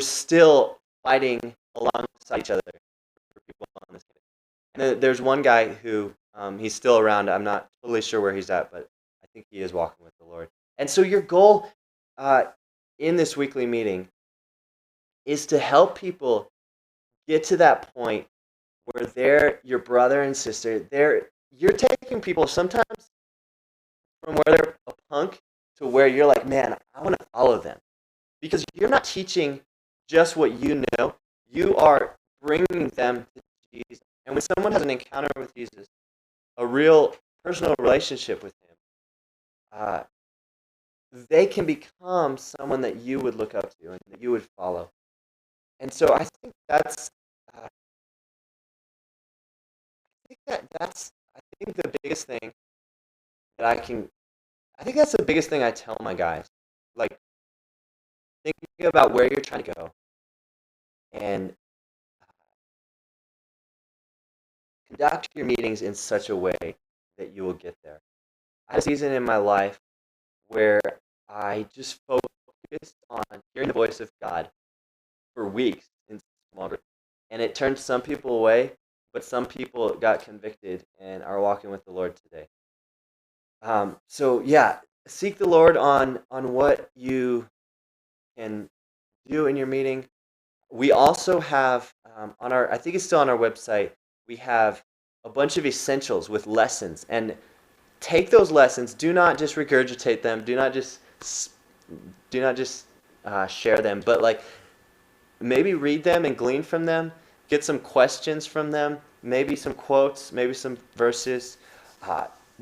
we're still fighting alongside each other for people on this team. And there's one guy who he's still around. I'm not totally sure where he's at, but I think he is walking with the Lord. And so your goal uh, in this weekly meeting is to help people get to that point where they're your brother and sister. You're taking people sometimes from where they're a punk to where you're like, man, I want to follow them. Because you're not teaching just what you know. You are bringing them to Jesus. And when someone has an encounter with Jesus, a real personal relationship with him, uh, they can become someone that you would look up to and that you would follow. And so I think the biggest thing that I think that's the biggest thing I tell my guys. Like, thinking about where you're trying to go and conduct your meetings in such a way that you will get there. I had a season in my life where I just focused on hearing the voice of God for weeks in small groups. And it turned some people away, but some people got convicted and are walking with the Lord today. So yeah, seek the Lord on what you can do in your meeting. We also have on our, I think it's still on our website, we have a bunch of essentials with lessons. And take those lessons. Do not just regurgitate them. Do not just share them. But like, maybe read them and glean from them. Get some questions from them. Maybe some quotes. Maybe some verses.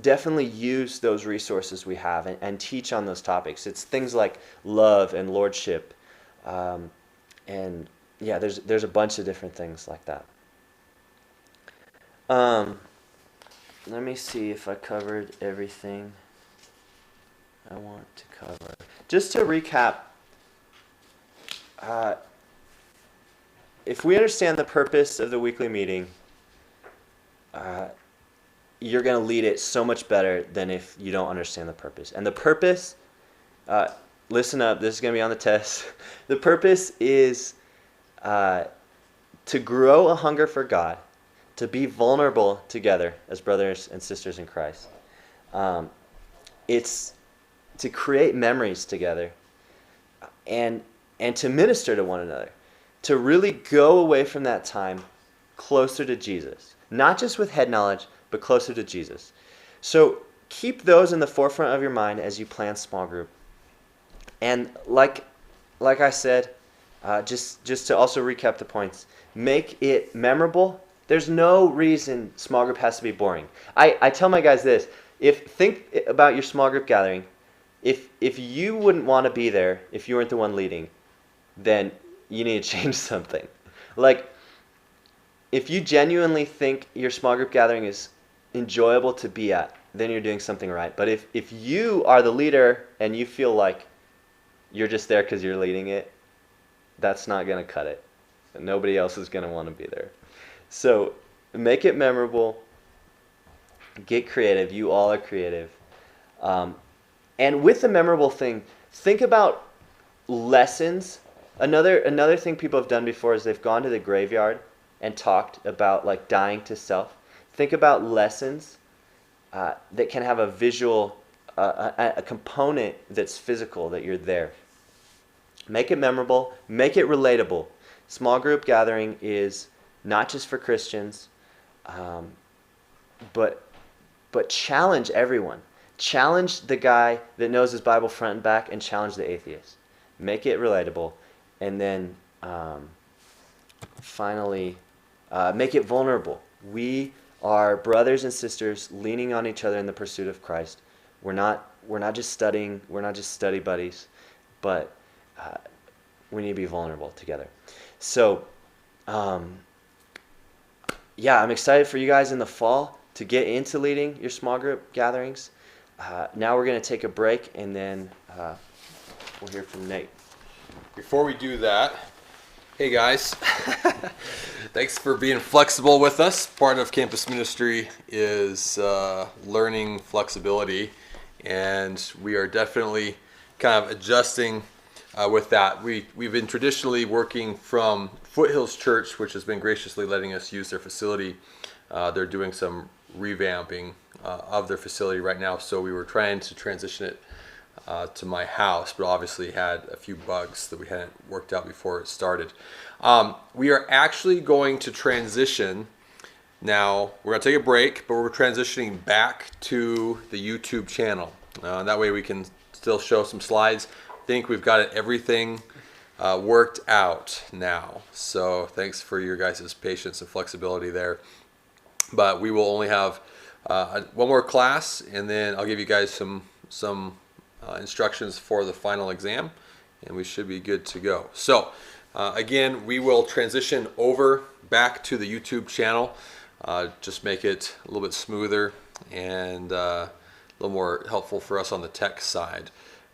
Definitely use those resources we have and teach on those topics. It's things like love and lordship, and yeah, there's a bunch of different things like that. Let me see if I covered everything I want to cover. Just to recap, if we understand the purpose of the weekly meeting, you're going to lead it so much better than if you don't understand the purpose. And the purpose, listen up, this is going to be on the test. The purpose is to grow a hunger for God, to be vulnerable together as brothers and sisters in Christ. It's to create memories together and to minister to one another, to really go away from that time closer to Jesus, not just with head knowledge, but closer to Jesus. So keep those in the forefront of your mind as you plan small group. And like I said, just to also recap the points, make it memorable. There's no reason small group has to be boring. I tell my guys this: think about your small group gathering. If you wouldn't want to be there if you weren't the one leading, then you need to change something. Like, if you genuinely think your small group gathering is enjoyable to be at, then you're doing something right. But if you are the leader and you feel like you're just there because you're leading it, that's not going to cut it. Nobody else is going to want to be there. So make it memorable. Get creative. You all are creative. And with the memorable thing, think about lessons. Another thing people have done before is they've gone to the graveyard and talked about like dying to self. Think about lessons that can have a visual, a component that's physical, that you're there. Make it memorable. Make it relatable. Small group gathering is not just for Christians, but challenge everyone. Challenge the guy that knows his Bible front and back, and challenge the atheist. Make it relatable, and then finally make it vulnerable. We are brothers and sisters leaning on each other in the pursuit of Christ. We're not just studying. We're not just study buddies, but we need to be vulnerable together. So, yeah, I'm excited for you guys in the fall to get into leading your small group gatherings. Now we're going to take a break, and then we'll hear from Nate. Before we do that, hey guys, thanks for being flexible with us. Part of campus ministry is learning flexibility, and we are definitely kind of adjusting with that. We've been traditionally working from Foothills Church, which has been graciously letting us use their facility. They're doing some revamping of their facility right now, so we were trying to transition it to my house, but obviously had a few bugs that we hadn't worked out before it started. We are actually going to transition now. We're going to take a break, but we're transitioning back to the YouTube channel. That way we can still show some slides. I think we've got everything worked out now. So thanks for your guys' patience and flexibility there. But we will only have one more class, and then I'll give you guys some instructions for the final exam, and we should be good to go. So again, we will transition over back to the YouTube channel, just make it a little bit smoother and a little more helpful for us on the tech side.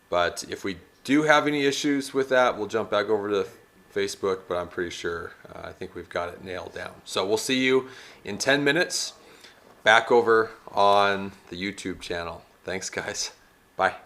But if we do have any issues with that, we'll jump back over to Facebook, but I'm pretty sure I think we've got it nailed down. So we'll see you in 10 minutes back over on the YouTube channel. Thanks, guys. Bye.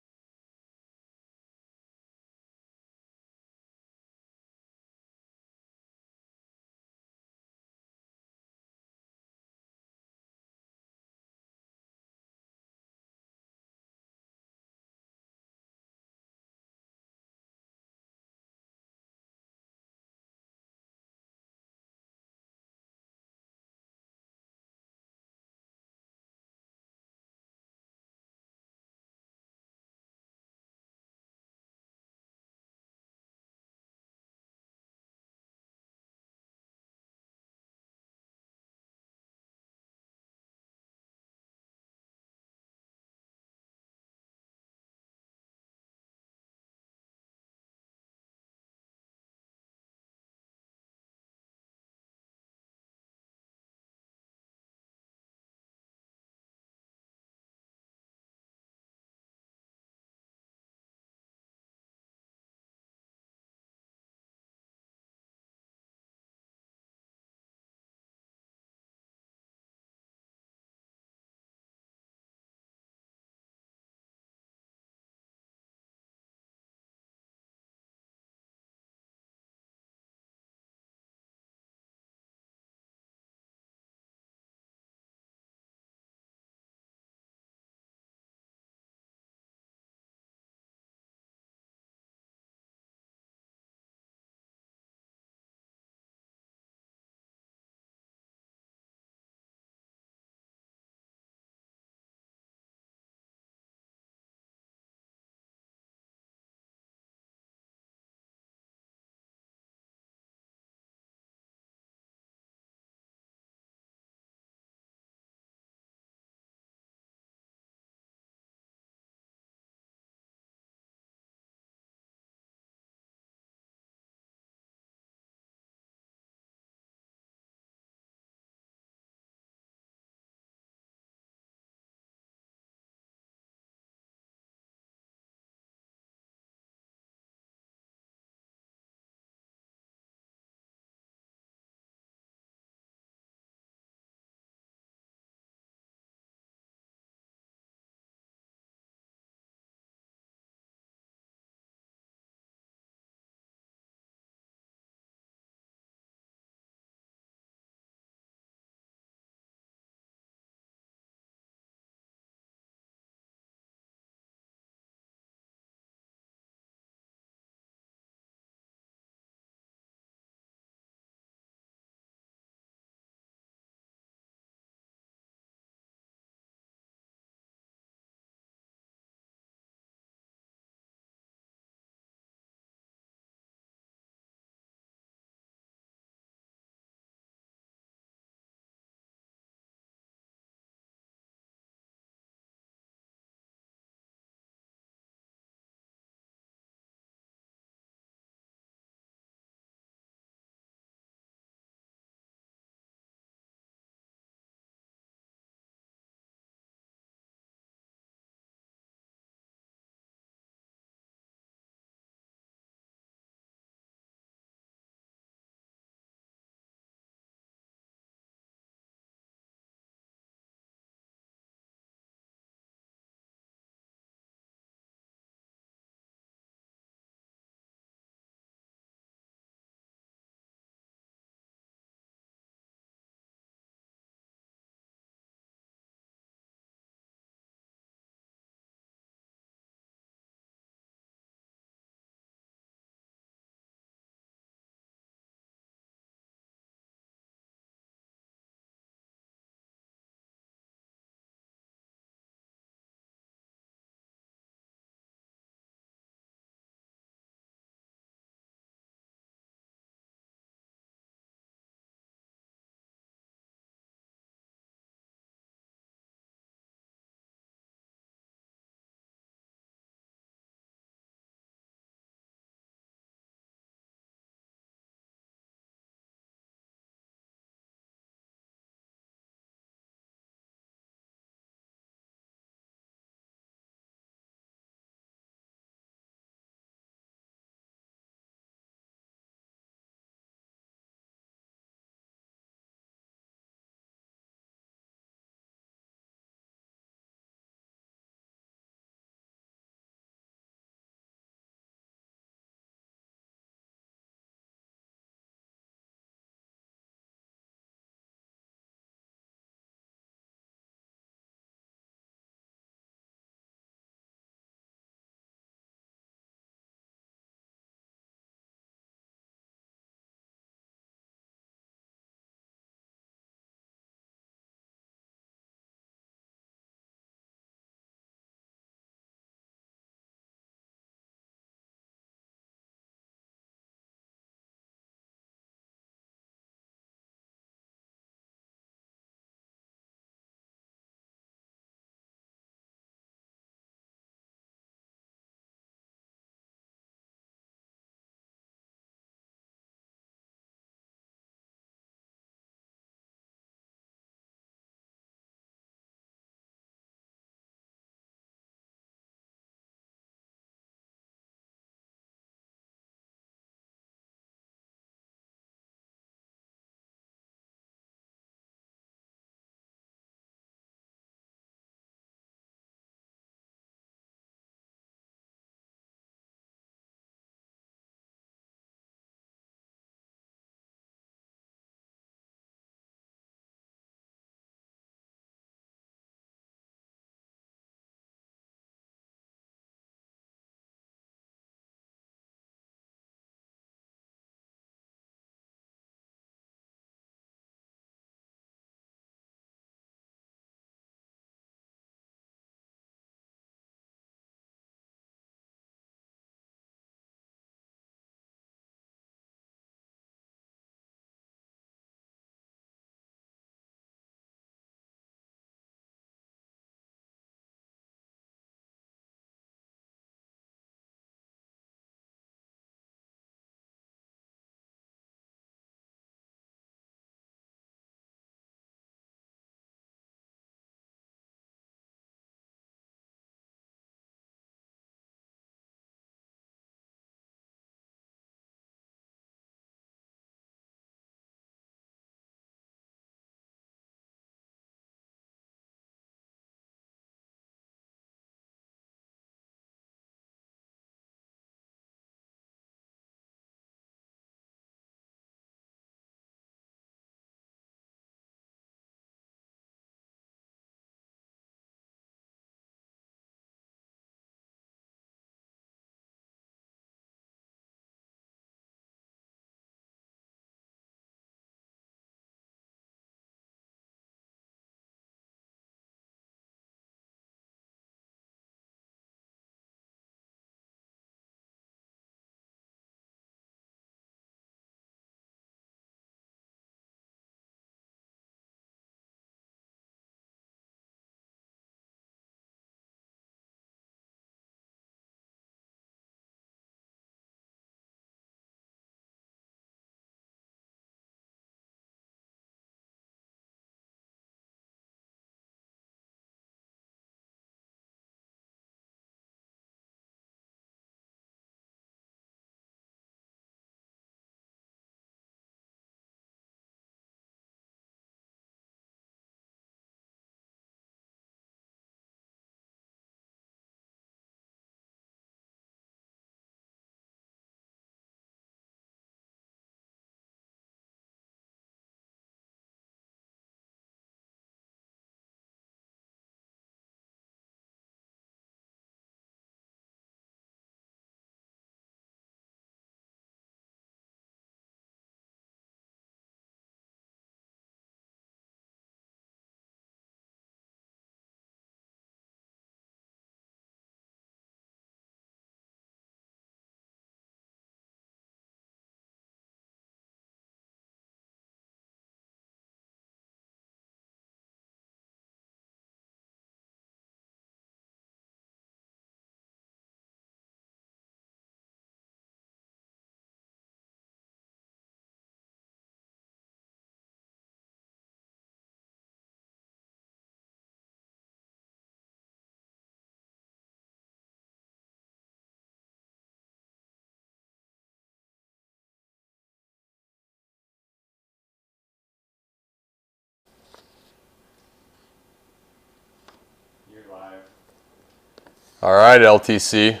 All right, LTC.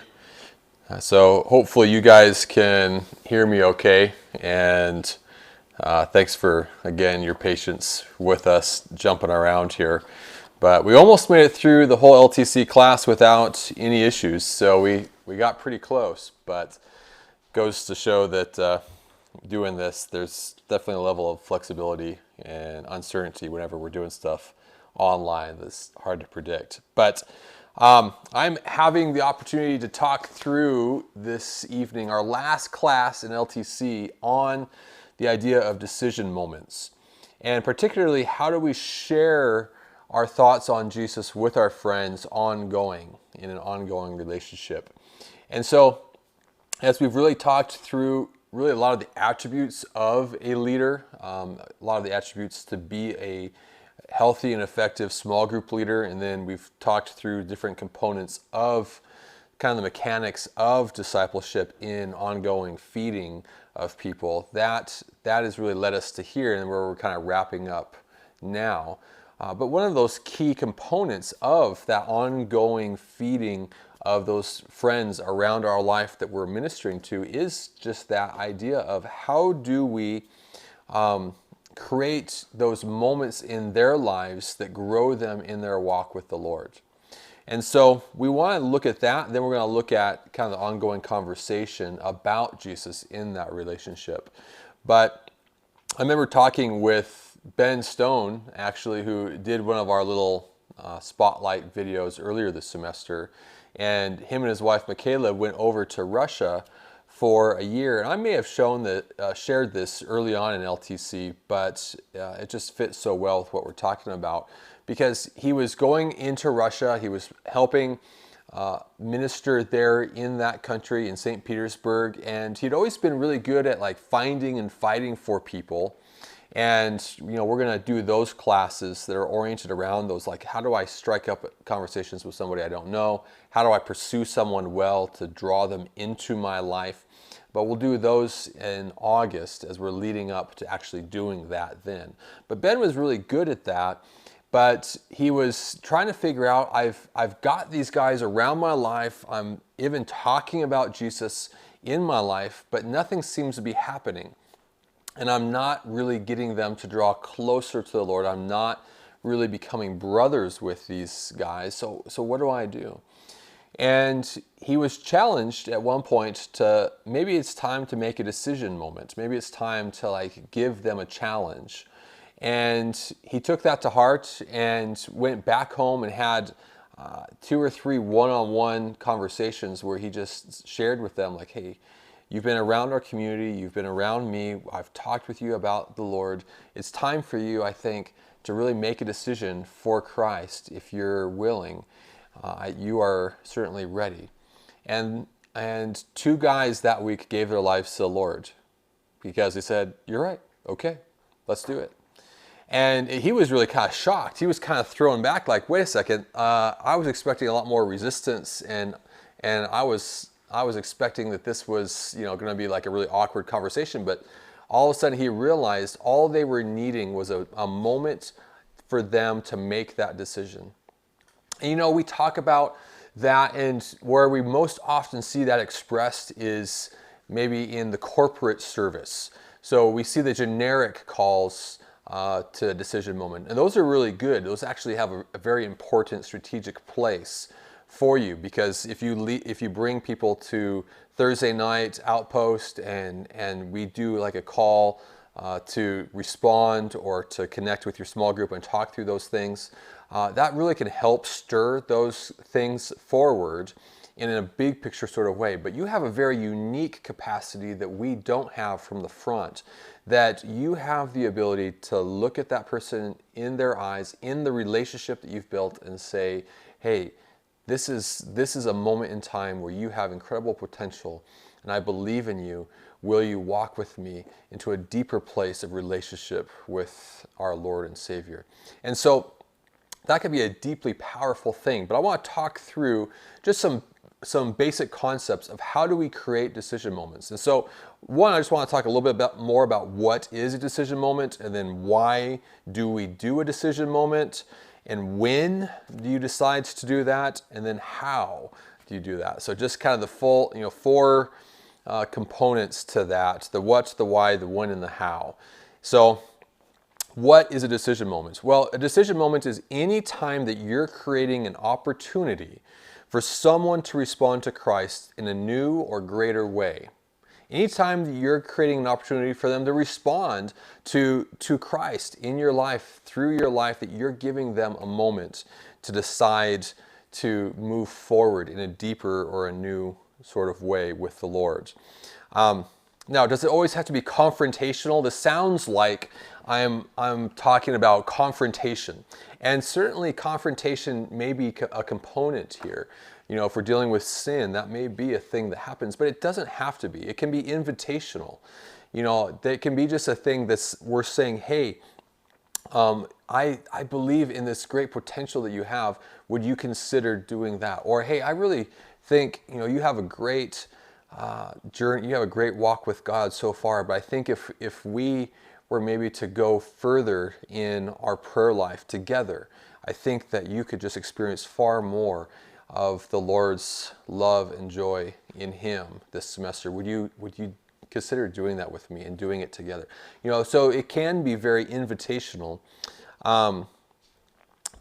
So hopefully you guys can hear me okay. And thanks for, again, your patience with us jumping around here. But we almost made it through the whole LTC class without any issues. So we got pretty close, but goes to show that doing this, there's definitely a level of flexibility and uncertainty whenever we're doing stuff online that's hard to predict. But I'm having the opportunity to talk through this evening our last class in LTC on the idea of decision moments. And particularly, how do we share our thoughts on Jesus with our friends ongoing, in an ongoing relationship? And so, as we've really talked through really a lot of the attributes of a leader, a lot of the attributes to be a healthy and effective small group leader, and then we've talked through different components of kind of the mechanics of discipleship in ongoing feeding of people. That has really led us to here, and where we're kind of wrapping up now. But one of those key components of that ongoing feeding of those friends around our life that we're ministering to is just that idea of how do we create those moments in their lives that grow them in their walk with the Lord. And so we want to look at that, then we're going to look at kind of the ongoing conversation about Jesus in that relationship. But I remember talking with Ben Stone, actually, who did one of our little spotlight videos earlier this semester, and him and his wife Michaela went over to Russia for a year. And I may have shared this early on in LTC, but it just fits so well with what we're talking about, because he was going into Russia, he was helping minister there in that country, in St. Petersburg, and he'd always been really good at like finding and fighting for people. And we're going to do those classes that are oriented around those, like, how do I strike up conversations with somebody I don't know? How do I pursue someone well to draw them into my life? But we'll do those in August as we're leading up to actually doing that then. But Ben was really good at that, but he was trying to figure out, I've got these guys around my life, I'm even talking about Jesus in my life, but nothing seems to be happening. And I'm not really getting them to draw closer to the Lord. I'm not really becoming brothers with these guys. So what do I do? And he was challenged at one point to, maybe it's time to make a decision moment. Maybe it's time to like give them a challenge. And he took that to heart and went back home and had 2 or 3 one-on-one conversations where he just shared with them like, hey, you've been around our community, you've been around me, I've talked with you about the Lord. It's time for you, I think, to really make a decision for Christ. If you're willing, you are certainly ready. And 2 guys that week gave their lives to the Lord because they said, you're right, okay, let's do it. And he was really kind of shocked. He was kind of thrown back like, wait a second, I was expecting a lot more resistance, and I was expecting that this was, going to be like a really awkward conversation, but all of a sudden he realized all they were needing was a moment for them to make that decision. And we talk about that, and where we most often see that expressed is maybe in the corporate service. So we see the generic calls to a decision moment, and those are really good. Those actually have a very important strategic place for you, because if you bring people to Thursday night Outpost and we do like a call to respond or to connect with your small group and talk through those things, that really can help stir those things forward in a big picture sort of way. But you have a very unique capacity that we don't have from the front, that you have the ability to look at that person in their eyes, in the relationship that you've built, and say, hey, this is a moment in time where you have incredible potential, and I believe in you. Will you walk with me into a deeper place of relationship with our Lord and Savior? And so that could be a deeply powerful thing. But I want to talk through just some basic concepts of how do we create decision moments. And so one, I just want to talk a little bit more about what is a decision moment, and then why do we do a decision moment, and when do you decide to do that, and then how do you do that? So just kind of the full, four components to that: the what, the why, the when, and the how. So what is a decision moment? Well, a decision moment is any time that you're creating an opportunity for someone to respond to Christ in a new or greater way. Anytime that you're creating an opportunity for them to respond to Christ in your life, through your life, that you're giving them a moment to decide to move forward in a deeper or a new sort of way with the Lord. Now, does it always have to be confrontational? This sounds like I'm talking about confrontation. And certainly confrontation may be a component here. If we're dealing with sin, that may be a thing that happens, but it doesn't have to be. It can be invitational. It can be just a thing that's we're saying, hey, I believe in this great potential that you have. Would you consider doing that? Or, hey, I really think, you have a great journey, you have a great walk with God so far, but I think if we were maybe to go further in our prayer life together, I think that you could just experience far more of the Lord's love and joy in Him this semester. Would you consider doing that with me and doing it together? So it can be very invitational,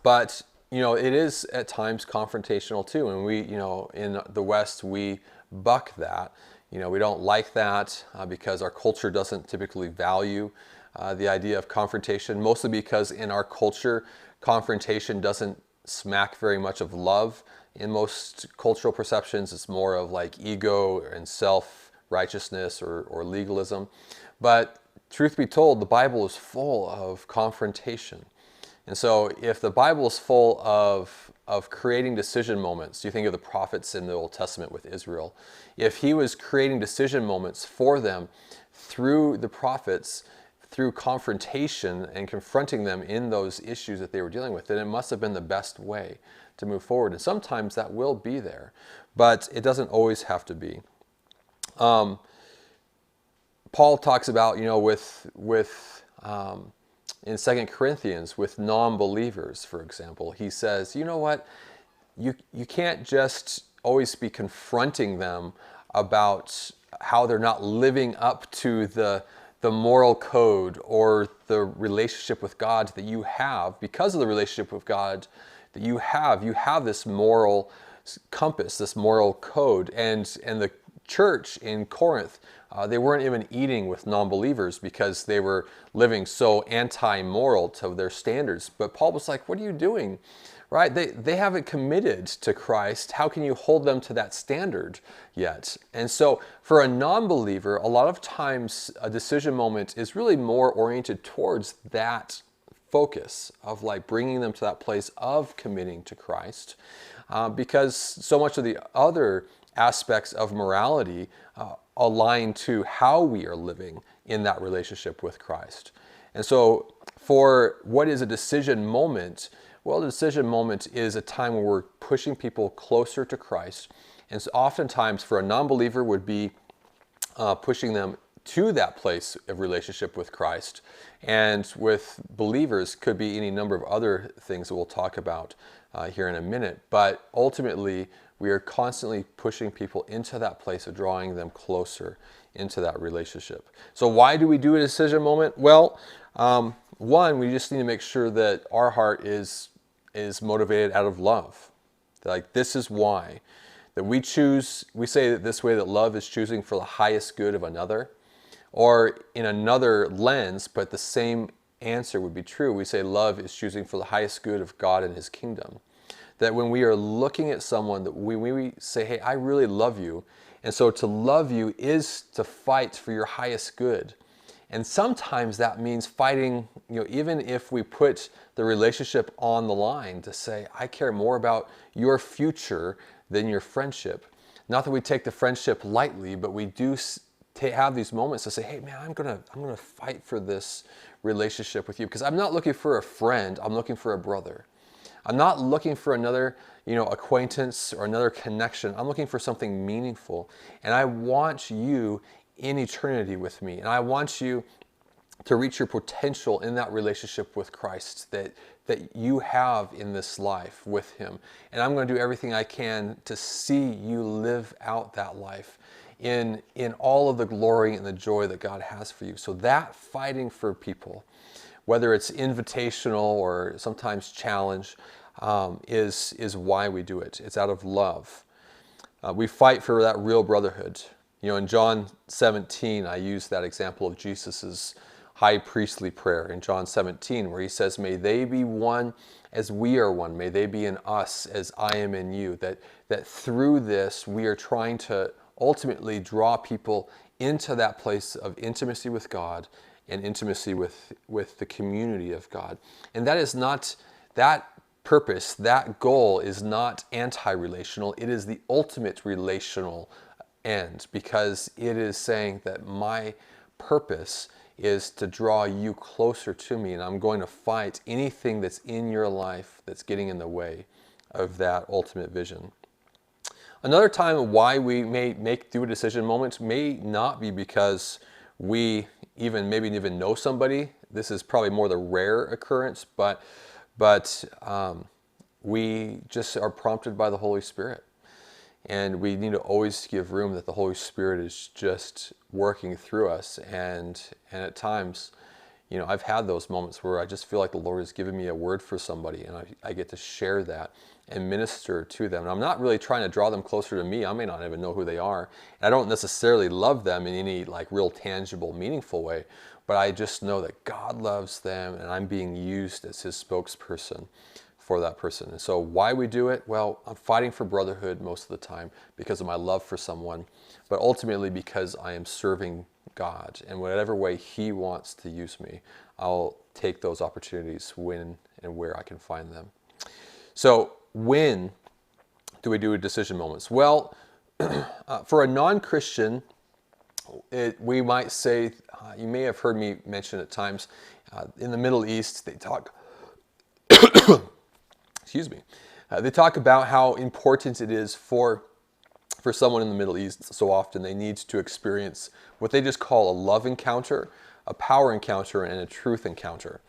but it is at times confrontational too. And we, in the West, we buck that. We don't like that because our culture doesn't typically value the idea of confrontation, mostly because in our culture, confrontation doesn't smack very much of love. In most cultural perceptions, it's more of like ego and self-righteousness or legalism. But truth be told, the Bible is full of confrontation. And so if the Bible is full of creating decision moments, you think of the prophets in the Old Testament with Israel, if he was creating decision moments for them through the prophets, through confrontation and confronting them in those issues that they were dealing with, then it must have been the best way to move forward. And sometimes that will be there, but it doesn't always have to be. Paul talks about, in 2 Corinthians with non-believers, for example, he says, you know what, you can't just always be confronting them about how they're not living up to the moral code or the relationship with God that you have. Because of the relationship with God that you have this moral compass, this moral code. And the church in Corinth, they weren't even eating with non-believers because they were living so anti-moral to their standards. But Paul was like, what are you doing? Right? They haven't committed to Christ. How can you hold them to that standard yet? And so for a non-believer, a lot of times a decision moment is really more oriented towards that focus of like bringing them to that place of committing to Christ, because so much of the other aspects of morality align to how we are living in that relationship with Christ. And so for what is a decision moment? Well, the decision moment is a time where we're pushing people closer to Christ. And so oftentimes for a non-believer would be pushing them to that place of relationship with Christ. And with believers could be any number of other things that we'll talk about here in a minute. But ultimately, we are constantly pushing people into that place of drawing them closer into that relationship. So why do we do a decision moment? Well, one, we just need to make sure that our heart is motivated out of love. Like, this is why. That we say that this way, that love is choosing for the highest good of another. Or in another lens, but the same answer would be true. We say love is choosing for the highest good of God and His kingdom. That when we are looking at someone, that we say, hey, I really love you. And so to love you is to fight for your highest good. And sometimes that means fighting, even if we put the relationship on the line, to say, I care more about your future than your friendship. Not that we take the friendship lightly, but we do have these moments to say, hey man, I'm gonna fight for this relationship with you, because I'm not looking for a friend, I'm looking for a brother. I'm not looking for another, acquaintance or another connection. I'm looking for something meaningful. And I want you in eternity with me. And I want you to reach your potential in that relationship with Christ, that that you have in this life with him. And I'm going to do everything I can to see you live out that life in all of the glory and the joy that God has for you. So that fighting for people, whether it's invitational or sometimes challenge, is why we do it. It's out of love. We fight for that real brotherhood. In John 17, I use that example of Jesus's high priestly prayer in John 17, where he says, "May they be one as we are one. May they be in us as I am in you." That through this, we are trying to ultimately draw people into that place of intimacy with God and intimacy with the community of God. And that is not, that purpose, that goal is not anti-relational. It is the ultimate relational end, because it is saying that my purpose is to draw you closer to me, and I'm going to fight anything that's in your life that's getting in the way of that ultimate vision. Another time why we may do a decision moment may not be because we maybe even know somebody. This is probably more the rare occurrence, but we just are prompted by the Holy Spirit. And we need to always give room that the Holy Spirit is just working through us. And at times, I've had those moments where I just feel like the Lord has given me a word for somebody, and I get to share that and minister to them. And I'm not really trying to draw them closer to me. I may not even know who they are. And I don't necessarily love them in any real tangible, meaningful way, but I just know that God loves them, and I'm being used as his spokesperson for that person. And so why we do it? Well, I'm fighting for brotherhood most of the time because of my love for someone, but ultimately because I am serving God. And whatever way he wants to use me, I'll take those opportunities when and where I can find them. So when do we do decision moments? Well, for a non-Christian, we might say, you may have heard me mention at times, in the Middle East, they talk they talk about how important it is for someone in the Middle East. So often they need to experience what they just call a love encounter, a power encounter, and a truth encounter.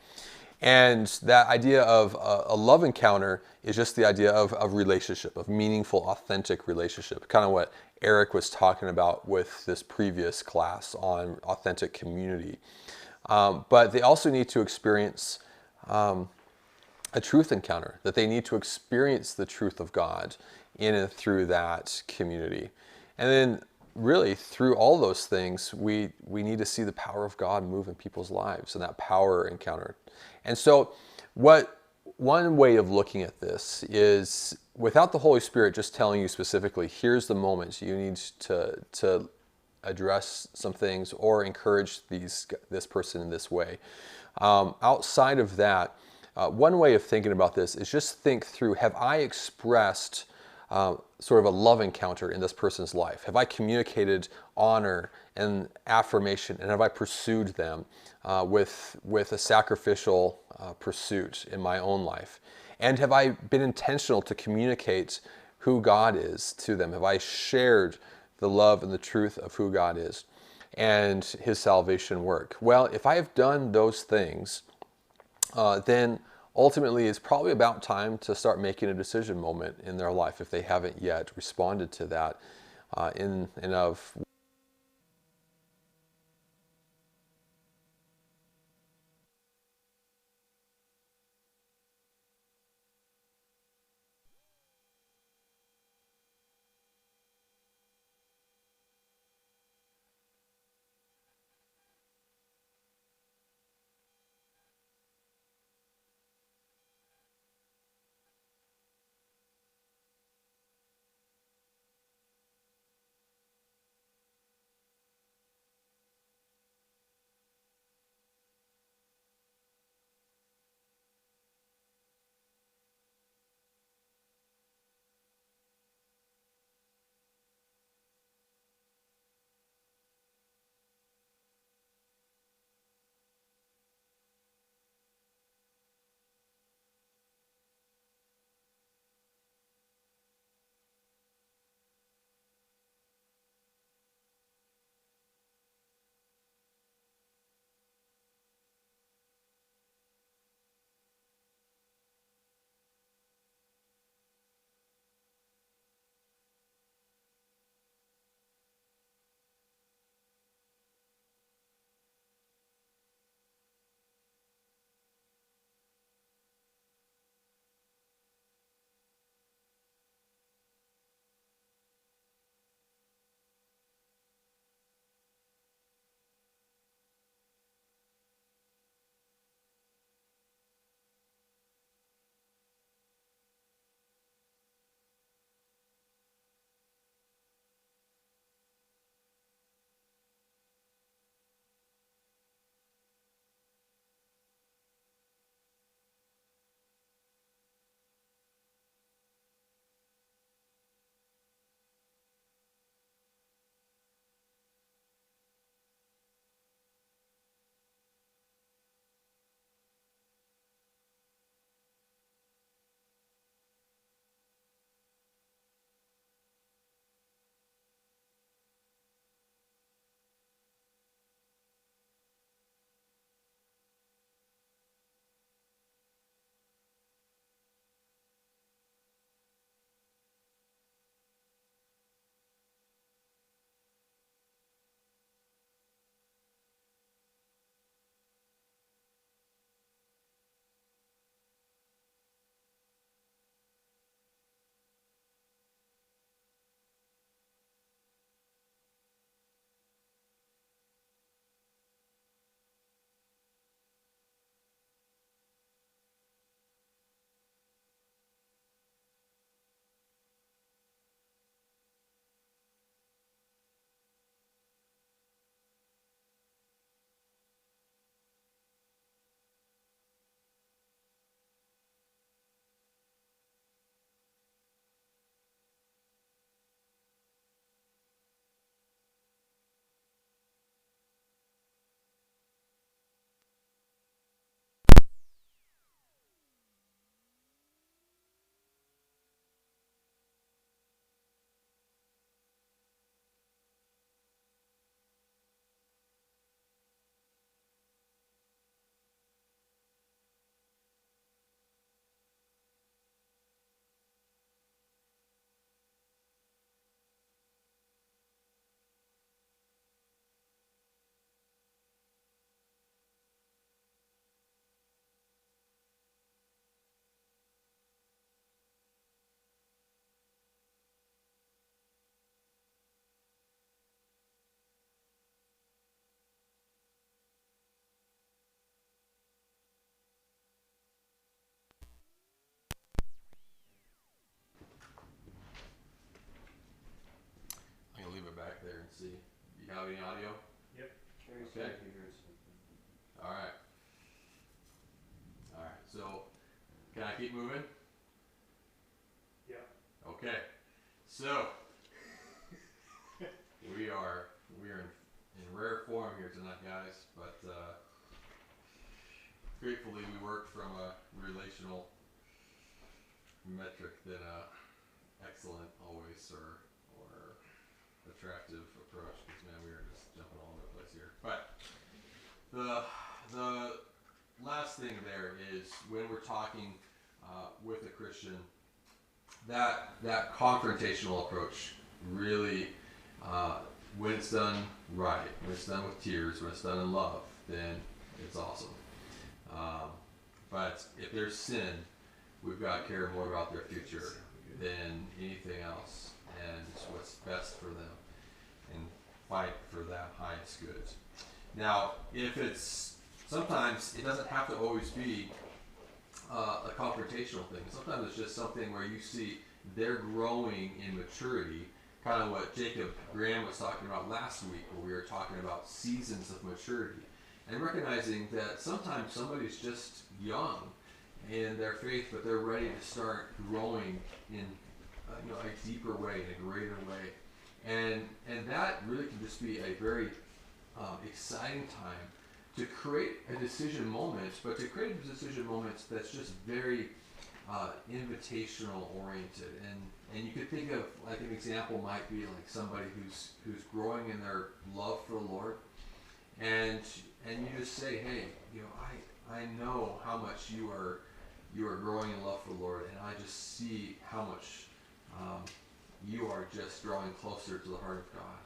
And that idea of a love encounter is just the idea of relationship, of meaningful, authentic relationship. Kind of what Eric was talking about with this previous class on authentic community. But they also need to experience a truth encounter, that they need to experience the truth of God in and through that community. And then really through all those things, we need to see the power of God move in people's lives and that power encounter. And so one way of looking at this is, without the Holy Spirit just telling you specifically, here's the moments you need to address some things or encourage this person in this way. Outside of that, one way of thinking about this is just think through, have I expressed sort of a love encounter in this person's life? Have I communicated honor and affirmation, and have I pursued them with a sacrificial pursuit in my own life? And have I been intentional to communicate who God is to them? Have I shared the love and the truth of who God is and his salvation work? Well, if I have done those things, then ultimately it's probably about time to start making a decision moment in their life if they haven't yet responded to that in and of So we are in rare form here tonight, guys, but gratefully we work from a relational metric than a excellent always or attractive approach, because man, we are just jumping all over the place here. But the last thing there is when we're talking with a Christian, that confrontational approach really, when it's done right, when it's done with tears, when it's done in love, then it's awesome. But if there's sin, we've got to care more about their future than anything else, and what's best for them, and fight for that highest good. Now, if it's, sometimes it doesn't have to always be a confrontational thing. Sometimes it's just something where you see they're growing in maturity, kind of what Jacob Graham was talking about last week, where we were talking about seasons of maturity, and recognizing that sometimes somebody's just young in their faith, but they're ready to start growing in a deeper way, in a greater way, and that really can just be a very exciting time to create a decision moment, but to create a decision moment that's just very invitational oriented, and you could think of, like, an example might be like somebody who's growing in their love for the Lord, and you just say, hey, I know how much you are growing in love for the Lord, and I just see how much you are just drawing closer to the heart of God,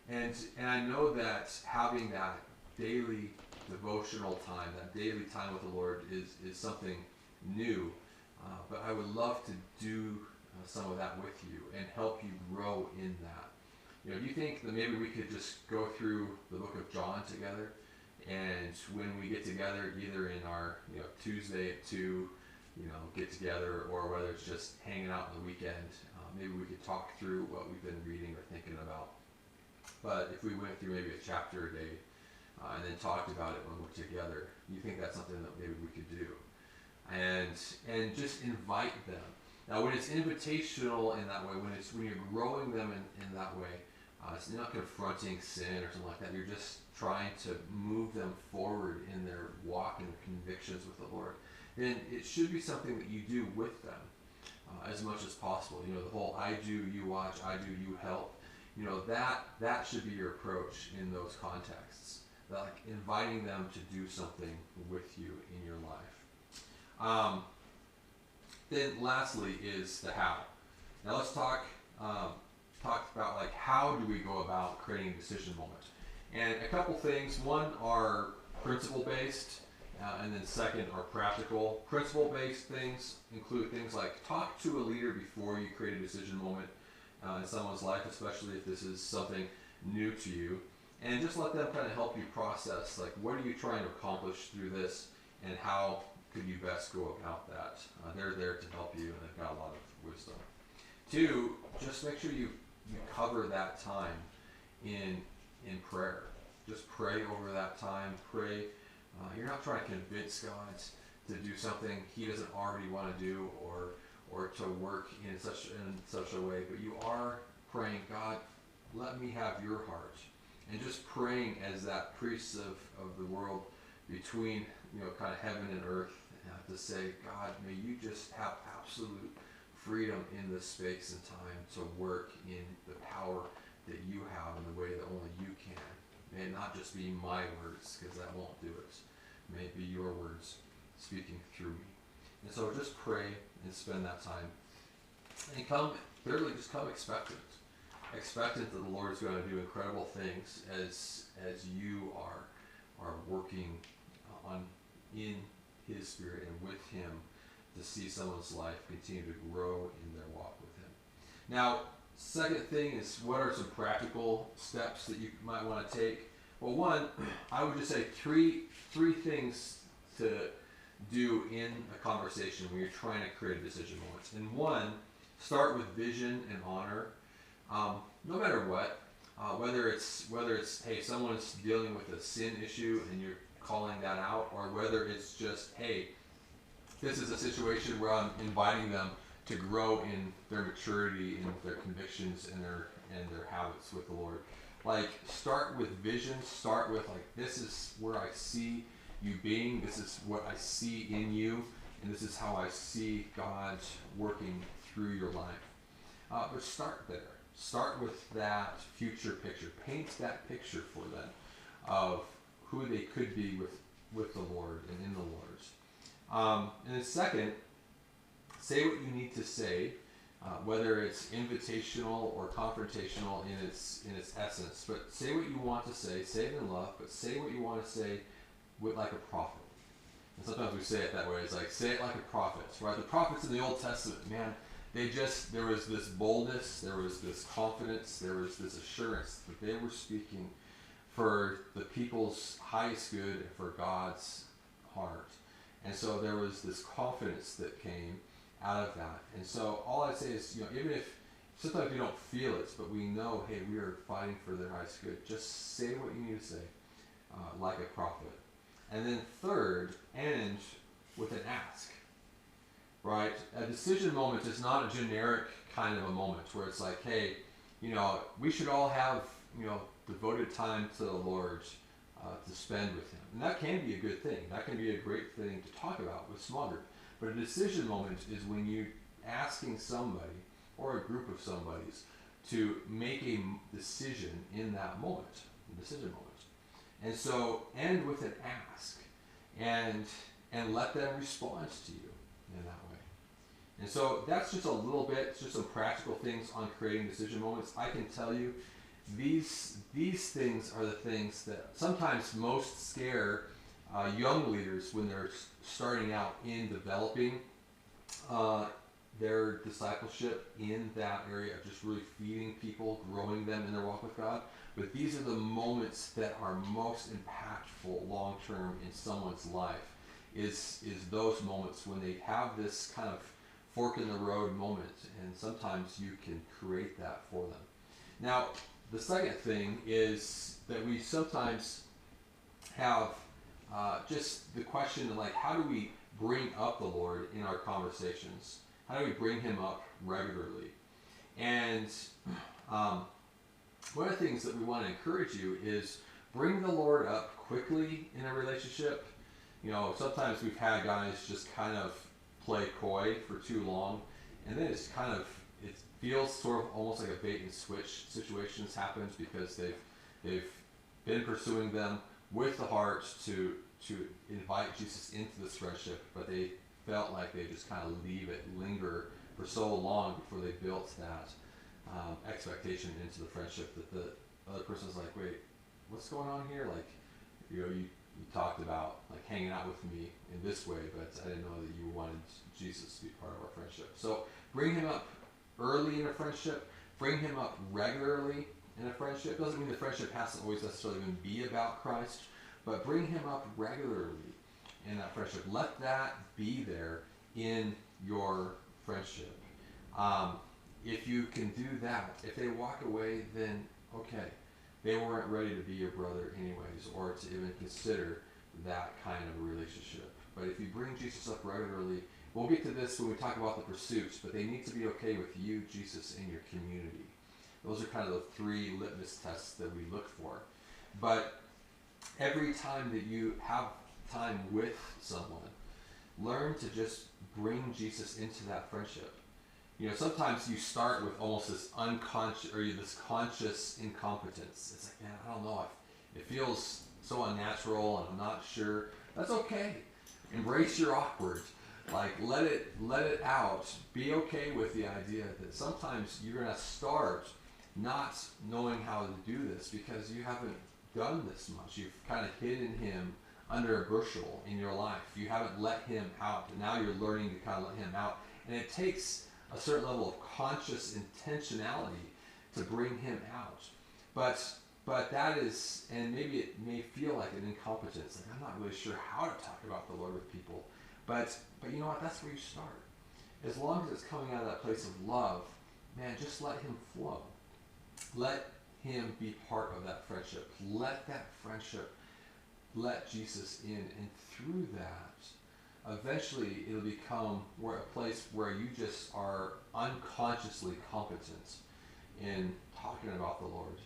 and I know that having that daily devotional time, that daily time with the Lord is something new, but I would love to do some of that with you and help you grow in that. Do you think that maybe we could just go through the book of John together, and when we get together, either in our Tuesday at 2, get together, or whether it's just hanging out on the weekend, maybe we could talk through what we've been reading or thinking about. But if we went through maybe a chapter a day, and then talked about it when we're together, you think that's something that maybe we could do, and just invite them. Now, when it's invitational in that way, when you're growing them in that way, it's not confronting sin or something like that. You're just trying to move them forward in their walk and their convictions with the Lord. Then it should be something that you do with them as much as possible. The whole I do, you watch, I do, you help. That should be your approach in those contexts. Like inviting them to do something with you in your life. Then lastly is the how. Now let's talk about, like, how do we go about creating a decision moment. And a couple things. One are principle based, and then second are practical. Principle based things include things like talk to a leader before you create a decision moment in someone's life, especially if this is something new to you. And just let them kind of help you process, like, what are you trying to accomplish through this, and how could you best go about that? They're there to help you, and they've got a lot of wisdom. 2, just make sure you cover that time in prayer. Just pray over that time. Pray. You're not trying to convince God to do something He doesn't already want to do, or to work in such a way, but you are praying, God, let me have your heart. And just praying as that priest of the world between kind of heaven and earth, to say, God, may you just have absolute freedom in this space and time to work in the power that you have in the way that only you can. May it not just be my words, because that won't do it. May it be your words speaking through me. And so just pray and spend that time. And thirdly, just come expectant. Expectant that the Lord is going to do incredible things as you are working in His Spirit and with Him, to see someone's life continue to grow in their walk with Him. Now, second thing is, what are some practical steps that you might want to take? Well, one, I would just say three things to do in a conversation when you're trying to create a decision moment. And one, start with vision and honor. No matter what, whether it's hey, someone's dealing with a sin issue and you're calling that out, or whether it's just, hey, this is a situation where I'm inviting them to grow in their maturity, in their convictions, and their habits with the Lord. Like, start with vision. Start with, like, this is where I see you being. This is what I see in you, and this is how I see God working through your life. But start there. Start with that future picture. Paint that picture for them of who they could be with the Lord and in the Lord. And then second, say what you need to say, whether it's invitational or confrontational in its essence. But say what you want to say it in love, but say what you want to say with like a prophet. And sometimes we say it that way. It's like, say it like a prophet, right? The prophets in the Old Testament, man, there was this boldness, there was this confidence, there was this assurance that they were speaking for the people's highest good and for God's heart. And so there was this confidence that came out of that. And so all I'd say is, even if sometimes we don't feel it, but we know, hey, we are fighting for their highest good, just say what you need to say, like a prophet. And then third, end with an ask. Right? A decision moment is not a generic kind of a moment where it's like, hey, we should all have, devoted time to the Lord to spend with Him. And that can be a good thing. That can be a great thing to talk about with small group. But a decision moment is when you're asking somebody or a group of somebodies to make a decision in that moment, a decision moment. And so end with an ask and let them respond to you in that way. And so that's just a little bit, just some practical things on creating decision moments. I can tell you these things are the things that sometimes most scare young leaders when they're starting out in developing their discipleship in that area of just really feeding people, growing them in their walk with God. But these are the moments that are most impactful long term in someone's life, is those moments when they have this kind of fork in the road moment, and sometimes you can create that for them. Now, the second thing is that we sometimes have just the question of, like, how do we bring up the Lord in our conversations? How do we bring Him up regularly? And one of the things that we want to encourage you is bring the Lord up quickly in a relationship. Sometimes we've had guys just kind of play coy for too long, and then it feels sort of almost like a bait and switch situations happens because they've been pursuing them with the heart to invite Jesus into this friendship, but they felt like they just kind of linger for so long before they built that expectation into the friendship that the other person's like, wait, what's going on here? Like, you talked about like hanging out with me in this way, but I didn't know that you wanted Jesus to be part of our friendship. So bring Him up early in a friendship. Bring Him up regularly in a friendship. Doesn't mean the friendship has to always necessarily even be about Christ, but bring Him up regularly in that friendship. Let that be there in your friendship. If you can do that, if they walk away, then okay, they weren't ready to be your brother anyways, or to even consider that kind of a relationship. But if you bring Jesus up regularly, we'll get to this when we talk about the pursuits, but they need to be okay with you, Jesus, and your community. Those are kind of the three litmus tests that we look for. But every time that you have time with someone, learn to just bring Jesus into that friendship. Sometimes you start with almost this unconscious or this conscious incompetence. It's like, man, I don't know. It feels so unnatural and I'm not sure. That's okay. Embrace your awkward. Like, let it out. Be okay with the idea that sometimes you're going to start not knowing how to do this because you haven't done this much. You've kind of hidden Him under a bushel in your life. You haven't let Him out. And now you're learning to kind of let Him out. And it takes a certain level of conscious intentionality to bring Him out. But that is, and maybe it may feel like an incompetence. Like, I'm not really sure how to talk about the Lord with people. But you know what? That's where you start. As long as it's coming out of that place of love, man, just let Him flow. Let Him be part of that friendship. Let that friendship let Jesus in. And through that, eventually it'll become a place where you just are unconsciously competent in talking about the Lord.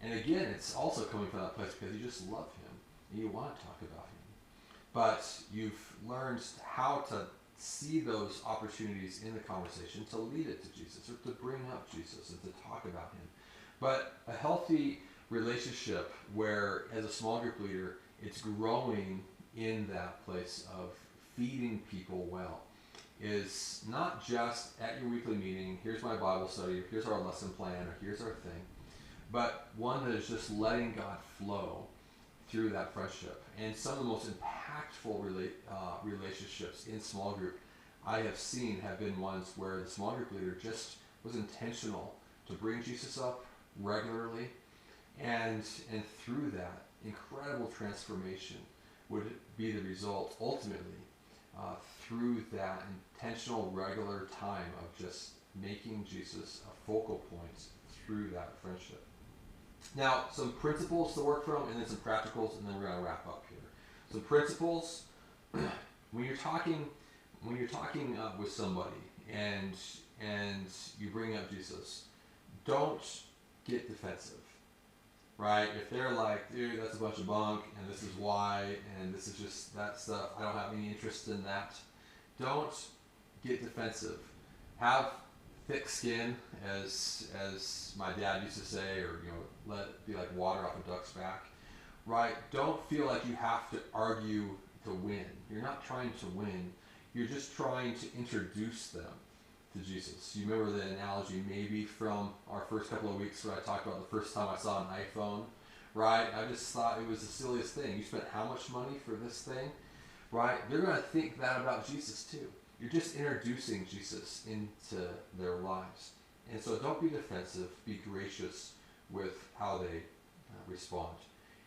And again, it's also coming from that place because you just love Him and you want to talk about Him. But you've learned how to see those opportunities in the conversation to lead it to Jesus or to bring up Jesus and to talk about Him. But a healthy relationship where, as a small group leader, it's growing in that place of feeding people well is not just at your weekly meeting, here's my Bible study, here's our lesson plan, or here's our thing, but one that is just letting God flow through that friendship. And some of the most impactful relationships in small group I have seen have been ones where the small group leader just was intentional to bring Jesus up regularly, and through that, incredible transformation would be the result ultimately through that intentional, regular time of just making Jesus a focal point through that friendship. Now, some principles to work from, and then some practicals, and then we're going to wrap up here. Some principles: when you're talking with somebody, and you bring up Jesus, don't get defensive, right? If they're like, dude, that's a bunch of bunk, and this is why, and this is just that stuff, I don't have any interest in that. Don't get defensive. Have thick skin, as my dad used to say, or let it be like water off a duck's back, right? Don't feel like you have to argue to win. You're not trying to win. You're just trying to introduce them to Jesus. You remember the analogy maybe from our first couple of weeks where I talked about the first time I saw an iPhone, right? I just thought it was the silliest thing. You spent how much money for this thing, right? They're going to think that about Jesus too. You're just introducing Jesus into their lives. And so don't be defensive. Be gracious with how they respond.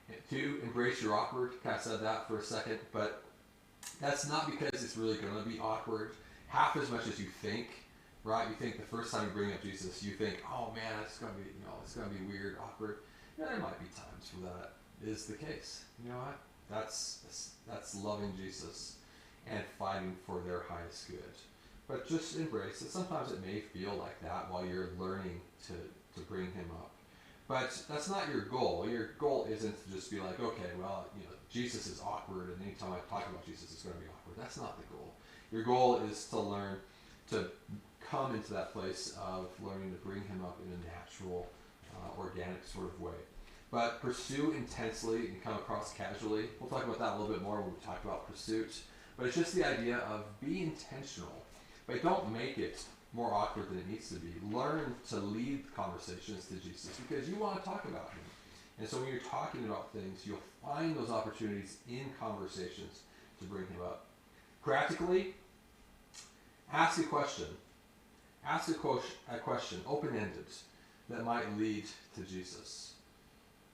And 2, embrace your awkward. Kind of said that for a second, but that's not because it's really going to be awkward half as much as you think, right? You think the first time you bring up Jesus, you think, oh man, it's going to be, it's going to be weird, awkward. There might be times where that is the case. You know what? That's loving Jesus and fighting for their highest good. But just embrace it. Sometimes it may feel like that while you're learning to bring Him up. But that's not your goal. Your goal isn't to just be like, okay, well, Jesus is awkward, and anytime I talk about Jesus, it's going to be awkward. That's not the goal. Your goal is to learn to come into that place of learning to bring Him up in a natural, organic sort of way. But pursue intensely and come across casually. We'll talk about that a little bit more when we talk about pursuit. But it's just the idea of be intentional, but don't make it more awkward than it needs to be. Learn to lead conversations to Jesus because you want to talk about Him. And so when you're talking about things, you'll find those opportunities in conversations to bring Him up. Practically, ask a question. Ask a question, open-ended, that might lead to Jesus.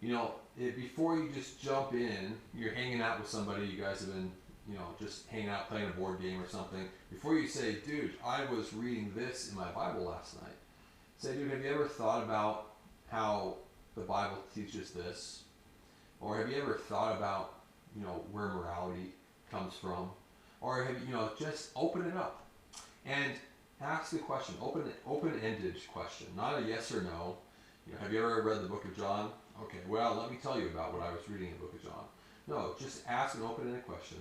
Before you just jump in, you're hanging out with somebody, you guys have been just hanging out playing a board game or something. Before you say, dude, I was reading this in my Bible last night. Say, dude, have you ever thought about how the Bible teaches this? Or have you ever thought about, where morality comes from? Or have just open it up and ask a question, open-ended question, not a yes or no. Have you ever read the book of John? Okay, well, let me tell you about what I was reading in the book of John. No, just ask an open-ended question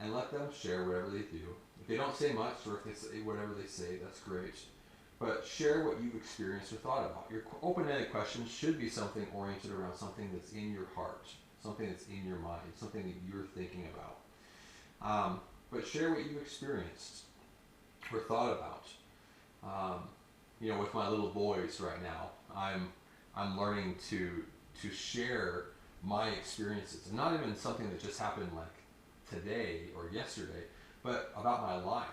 and let them share whatever they do. If they don't say much, or if they say whatever they say, that's great. But share what you've experienced or thought about. Your open-ended question should be something oriented around something that's in your heart, something that's in your mind, something that you're thinking about. But share what you've experienced or thought about. With my little boys right now, I'm learning to share my experiences, and not even something that just happened like today or yesterday, but about my life.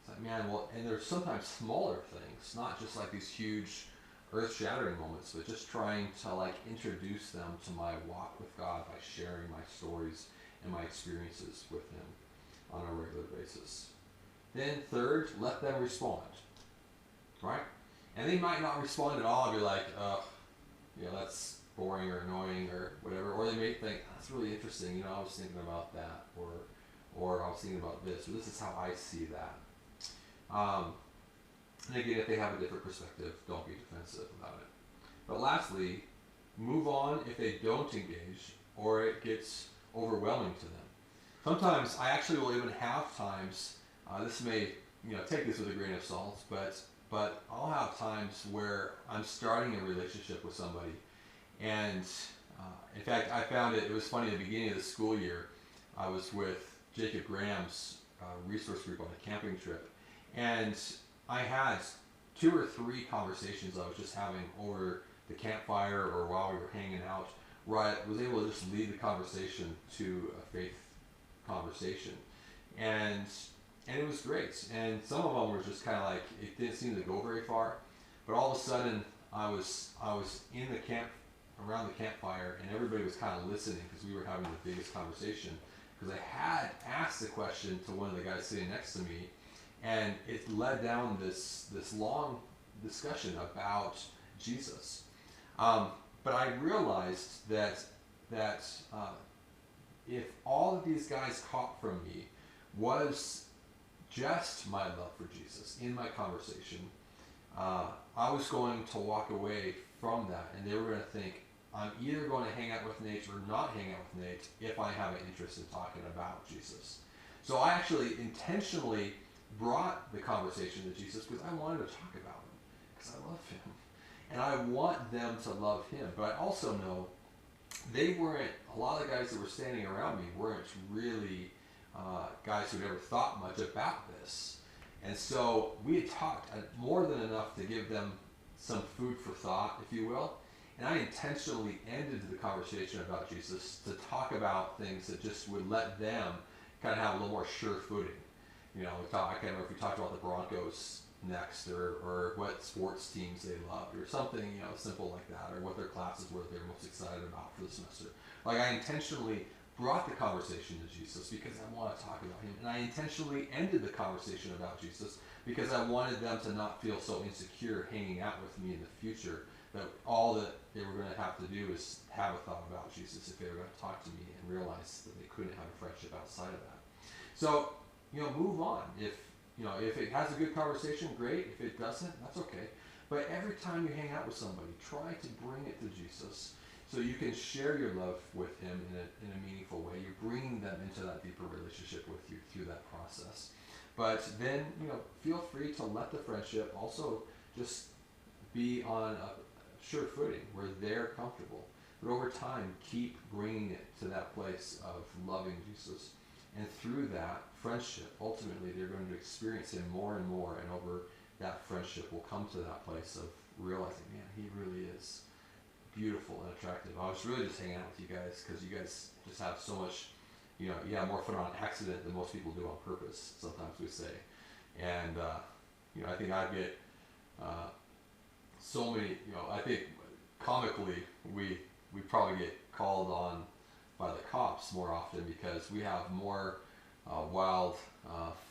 It's like, man, and there's sometimes smaller things, not just like these huge earth-shattering moments, but just trying to introduce them to my walk with God by sharing my stories and my experiences with Him on a regular basis. Then third, let them respond, right? And they might not respond at all, be like, that's boring or annoying or whatever, or they may think, that's really interesting, I was thinking about that, or or I was thinking about this, or this is how I see that. And again, if they have a different perspective, don't be defensive about it. But lastly, move on if they don't engage or it gets overwhelming to them. Sometimes I actually will even have times, this may, take this with a grain of salt, but I'll have times where I'm starting a relationship with somebody. And in fact, I found it was funny at the beginning of the school year. I was with Jacob Graham's resource group on a camping trip. And I had 2 or 3 conversations I was just having over the campfire or while we were hanging out, where I was able to just lead the conversation to a faith conversation. And it was great. And some of them were just kind of like, it didn't seem to go very far. But all of a sudden, I was in the camp, around the campfire, and everybody was kind of listening because we were having the biggest conversation. Because I had asked the question to one of the guys sitting next to me, and it led down this long discussion about Jesus. But I realized that if all of these guys caught from me was just my love for Jesus in my conversation, I was going to walk away from that, and they were going to think, I'm either going to hang out with Nate or not hang out with Nate if I have an interest in talking about Jesus. So I actually intentionally brought the conversation to Jesus because I wanted to talk about him, because I love him. And I want them to love him. But I also know they weren't, a lot of the guys that were standing around me weren't really guys who'd ever thought much about this. And so we had talked more than enough to give them some food for thought, if you will. And I intentionally ended the conversation about Jesus to talk about things that just would let them kind of have a little more sure footing. I can't remember if we talked about the Broncos next, or what sports teams they loved, or something, simple like that, or what their classes were they were most excited about for the semester. Like, I intentionally brought the conversation to Jesus because I want to talk about him, and I intentionally ended the conversation about Jesus because I wanted them to not feel so insecure hanging out with me in the future that all that they were going to have to do is have a thought about Jesus if they were going to talk to me, and realize that they couldn't have a friendship outside of that. So, move on. If it has a good conversation, great. If it doesn't, that's okay. But every time you hang out with somebody, try to bring it to Jesus so you can share your love with him in a meaningful way. You're bringing them into that deeper relationship with you through that process. But then, feel free to let the friendship also just be on a sure footing where they're comfortable. But over time, keep bringing it to that place of loving Jesus. And through that friendship, ultimately, they're going to experience him more and more. And over that friendship, will come to that place of realizing, man, he really is beautiful and attractive. I was really just hanging out with you guys because you guys just have so much, you have more fun on accident than most people do on purpose, sometimes we say. And, I think I get so many, I think comically, we probably get called on by the cops more often because we have more wild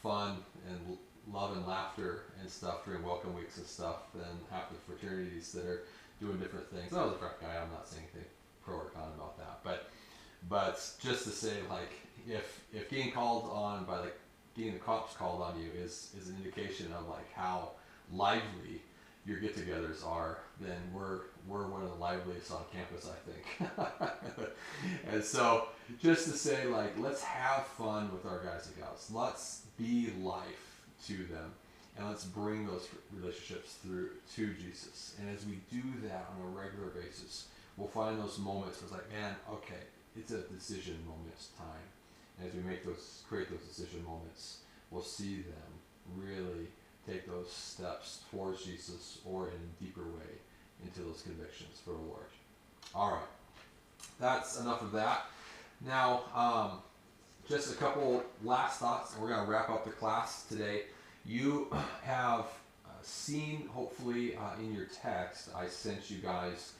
fun and love and laughter and stuff during welcome weeks and stuff than half the fraternities that are doing different things. I was a frat guy, I'm not saying anything pro or con about that, but just to say, like, if getting called on by getting the cops called on you is an indication of like how lively your get-togethers are, then we're one of the liveliest on campus, I think. And so, just to say, like, let's have fun with our guys and gals. Let's be life to them, and let's bring those relationships through to Jesus. And as we do that on a regular basis, we'll find those moments where it's like, man, okay, it's a decision moment's time. And as we create those decision moments, we'll see them really take those steps towards Jesus, or in a deeper way into those convictions for the Lord. All right, that's enough of that. Now, just a couple last thoughts, and we're going to wrap up the class today. You have seen, hopefully, in your text, I sent you guys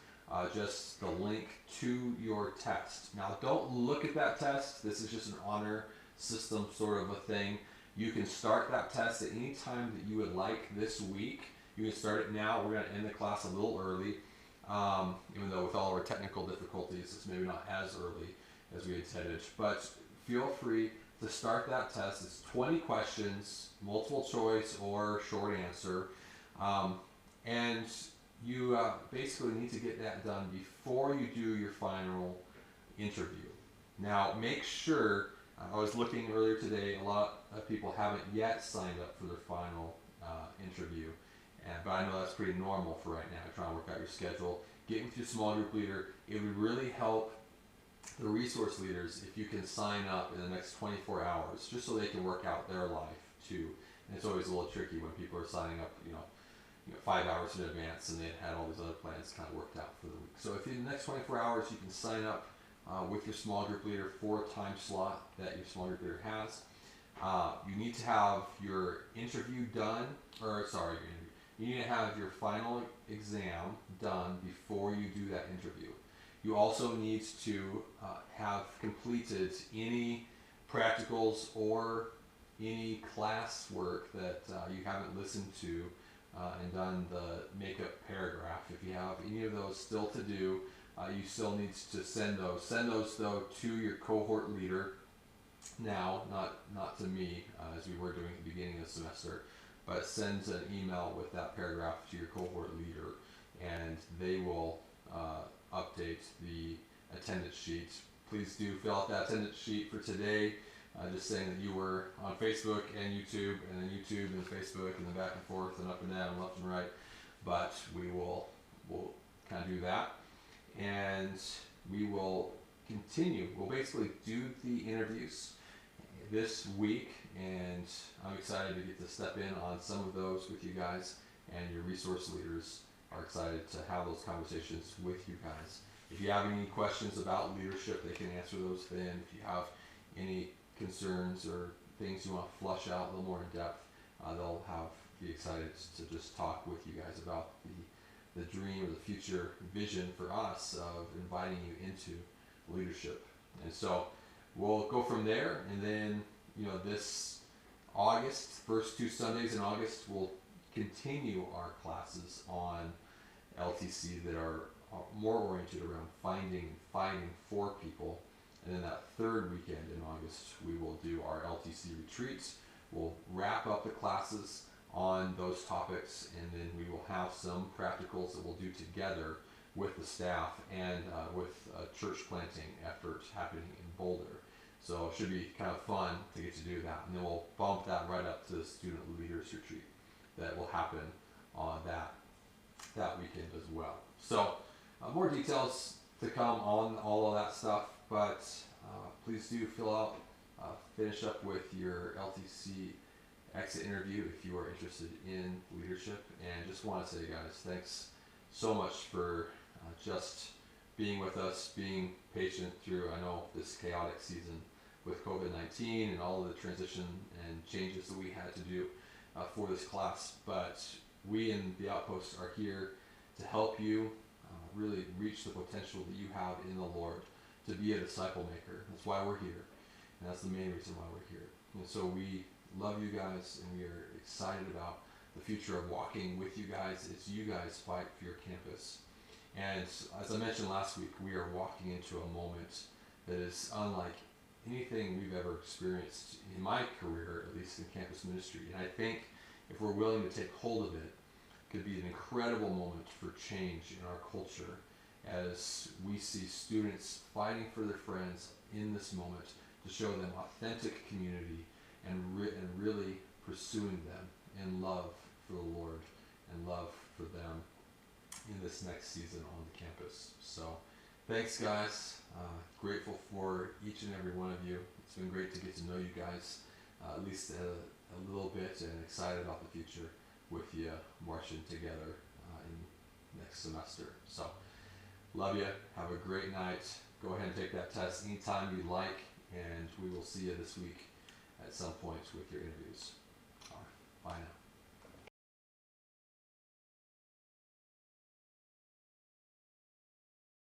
just the link to your test. Now, don't look at that test. This is just an honor system sort of a thing. You can start that test at any time that you would like this week. You can start it now. We're going to end the class a little early, even though with all our technical difficulties, it's maybe not as early as we intended. But feel free to start that test. It's 20 questions, multiple choice or short answer. And you basically need to get that done before you do your final interview. Now, make sure, I was looking earlier today, a lot of people haven't yet signed up for their final interview. But I know that's pretty normal for right now, trying to work out your schedule. Get with your small group leader. It would really help the resource leaders if you can sign up in the next 24 hours, just so they can work out their life too. And it's always a little tricky when people are signing up, 5 hours in advance and they had all these other plans kind of worked out for the week. So if in the next 24 hours you can sign up with your small group leader for a time slot that your small group leader has, you need to have your interview done, you need to have your final exam done before you do that interview. You also need to have completed any practicals or any class work that you haven't listened to and done the makeup paragraph. If you have any of those still to do, you still need to send those. Send those though to your cohort leader now, not to me, as we were doing at the beginning of the semester, but send an email with that paragraph to your cohort leader, and they will update the attendance sheet. Please do fill out that attendance sheet for today, just saying that you were on Facebook and YouTube, and then YouTube and Facebook, and then back and forth and up and down, left and right. But we'll kind of do that, and we will continue. We'll basically do the interviews this week, and I'm excited to get to step in on some of those with you guys, and your resource leaders are excited to have those conversations with you guys. If you have any questions about leadership, they can answer those then. If you have any concerns or things you want to flush out a little more in depth, they'll be excited to just talk with you guys about the dream or the future vision for us of inviting you into leadership. And so we'll go from there, and then this August, first 2 Sundays in August, we'll continue our classes on LTC that are more oriented around finding and fighting for people. And then that third weekend in August, we will do our LTC retreats. We'll wrap up the classes on those topics, and then we will have some practicals that we'll do together with the staff and with a church planting effort happening in Boulder. So it should be kind of fun to get to do that. And then we'll bump that right up to the student leaders retreat that will happen on that weekend as well. So more details to come on all of that stuff, but please do finish up with your LTC exit interview if you are interested in leadership. And just want to say, guys, thanks so much for just being with us, being patient through, I know, this chaotic season with COVID-19 and all of the transition and changes that we had to do for this class. But we in the Outpost are here to help you really reach the potential that you have in the Lord to be a disciple maker. That's why we're here, and that's the main reason why we're here. And so we love you guys, and we are excited about the future of walking with you guys as you guys fight for your campus. And as I mentioned last week, we are walking into a moment that is unlike anything we've ever experienced in my career, at least in campus ministry. And I think if we're willing to take hold of it, it could be an incredible moment for change in our culture as we see students fighting for their friends in this moment to show them authentic community and really pursuing them in love for the Lord and love for them in this next season on the campus. So thanks, guys. Grateful for each and every one of you. It's been great to get to know you guys at least a little bit, and excited about the future with you marching together in next semester. So love you. Have a great night. Go ahead and take that test anytime you'd like, and we will see you this week at some point with your interviews. All right. Bye now.